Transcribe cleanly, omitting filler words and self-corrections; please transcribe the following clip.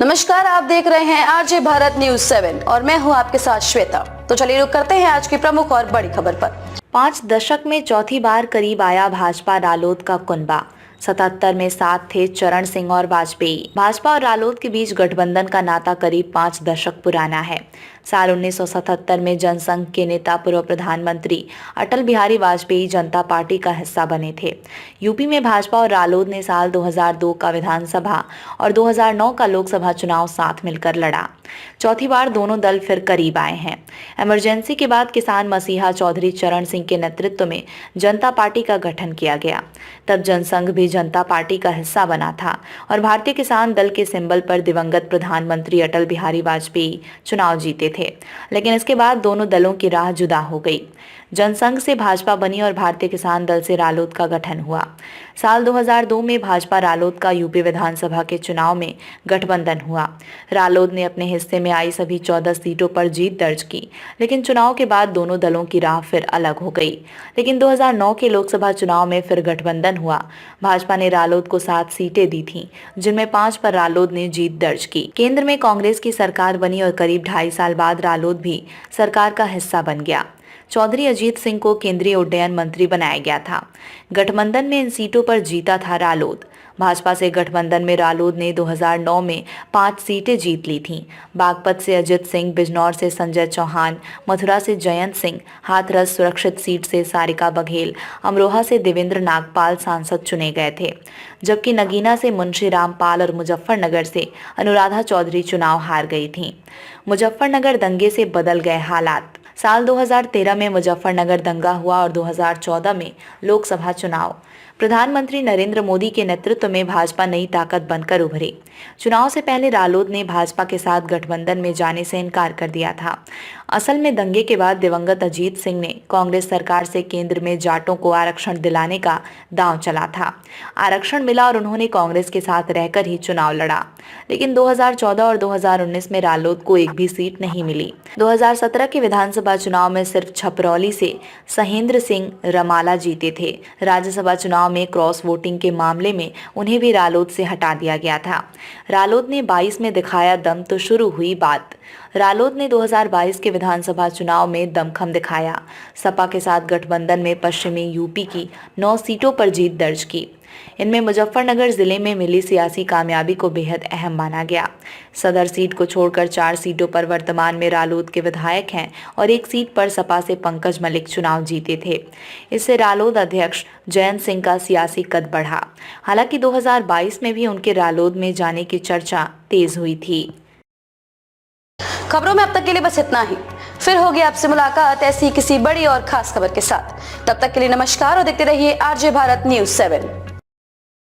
नमस्कार, आप देख रहे हैं आरजे भारत न्यूज 7 और मैं हूं आपके साथ श्वेता। तो चलिए रुक करते हैं आज की प्रमुख और बड़ी खबर पर। 5 दशक में चौथी बार करीब आया भाजपा रालोद का कुनबा। 77 में साथ थे चरण सिंह और वाजपेयी। भाजपा और रालोद के बीच गठबंधन का नाता करीब 5 दशक पुराना है। साल 1977 में जनसंघ के नेता पूर्व प्रधानमंत्री अटल बिहारी वाजपेयी जनता पार्टी का हिस्सा बने थे। यूपी में भाजपा और रालोद ने साल 2002 का विधानसभा और 2009 का लोकसभा चुनाव साथ मिलकर लड़ा। चौथी बार दोनों दल फिर करीब आए हैं। इमरजेंसी के बाद किसान मसीहा चौधरी चरण सिंह के नेतृत्व में जनता पार्टी का गठन किया गया। तब जनसंघ भी जनता पार्टी का हिस्सा बना था और भारतीय किसान दल के सिंबल पर दिवंगत प्रधानमंत्री अटल बिहारी वाजपेयी चुनाव जीते थे। लेकिन इसके बाद दोनों दलों की राह जुदा हो गई। जनसंघ से भाजपा बनी और भारतीय किसान दल से रालोद का गठन हुआ। साल 2002 में भाजपा रालोद का यूपी विधानसभा के चुनाव में गठबंधन हुआ। रालोद ने अपने हिस्से में आई सभी 14 सीटों पर जीत दर्ज की, लेकिन चुनाव के बाद दोनों दलों की राह फिर अलग हो गई। लेकिन 2009 के लोकसभा चुनाव में फिर गठबंधन हुआ। भाजपा ने रालोद को 7 सीटें दी थीं, जिनमें 5 पर रालोद ने जीत दर्ज की। केंद्र में कांग्रेस की सरकार बनी और करीब 2.5 साल बाद रालोद भी सरकार का हिस्सा बन गया। चौधरी अजीत सिंह को केंद्रीय उड्डयन मंत्री बनाया गया था। गठबंधन में इन सीटों पर जीता था रालोद। भाजपा से गठबंधन में रालोद ने 2009 में 5 सीटें जीत ली थीं। बागपत से अजित सिंह, बिजनौर से संजय चौहान, मथुरा से जयंत सिंह, हाथरस सुरक्षित सीट से सारिका बघेल, अमरोहा से देवेंद्र नागपाल सांसद चुने गए थे, जबकि नगीना से मुंशी रामपाल और मुजफ्फरनगर से अनुराधा चौधरी चुनाव हार गई थीं। मुजफ्फरनगर दंगे से बदल गए हालात। साल 2013 में मुजफ्फरनगर दंगा हुआ और 2014 में लोकसभा चुनाव। प्रधानमंत्री नरेंद्र मोदी के नेतृत्व में भाजपा नई ताकत बनकर उभरी। चुनाव से पहले रालोद ने भाजपा के साथ गठबंधन में जाने से इनकार कर दिया था। असल में दंगे के बाद दिवंगत अजीत सिंह ने कांग्रेस सरकार से केंद्र में जाटों को आरक्षण दिलाने का दांव चला था। आरक्षण मिला और उन्होंने कांग्रेस के साथ रहकर ही चुनाव लड़ा। लेकिन 2014 और 2019 में रालोद को एक भी सीट नहीं मिली। 2017 के विधानसभा चुनाव में सिर्फ छपरौली से सहेंद्र सिंह रमाला जीते थे। राज्यसभा चुनाव में क्रॉस वोटिंग के मामले में उन्हें भी रालोद से हटा दिया गया था। रालोद ने 22 में दिखाया दम तो शुरू हुई बात। रालोद ने 2022 के विधानसभा चुनाव में दमखम दिखाया। सपा के साथ गठबंधन में पश्चिमी यूपी की 9 सीटों पर जीत दर्ज की। इनमें मुजफ्फरनगर जिले में मिली सियासी कामयाबी को बेहद अहम माना गया। सदर सीट को छोड़कर 4 सीटों पर वर्तमान में रालोद के विधायक हैं और 1 सीट पर सपा से पंकज मलिक चुनाव जीते थे। इससे रालोद अध्यक्ष जयंत सिंह का सियासी कद बढ़ा। हालांकि 2022 में भी उनके रालोद में जाने की चर्चा तेज हुई थी। खबरों में अब तक के लिए बस इतना ही। फिर होगी आपसे मुलाकात ऐसी किसी बड़ी और खास खबर के साथ। तब तक के लिए नमस्कार और देखते रहिए आरजे भारत न्यूज 7।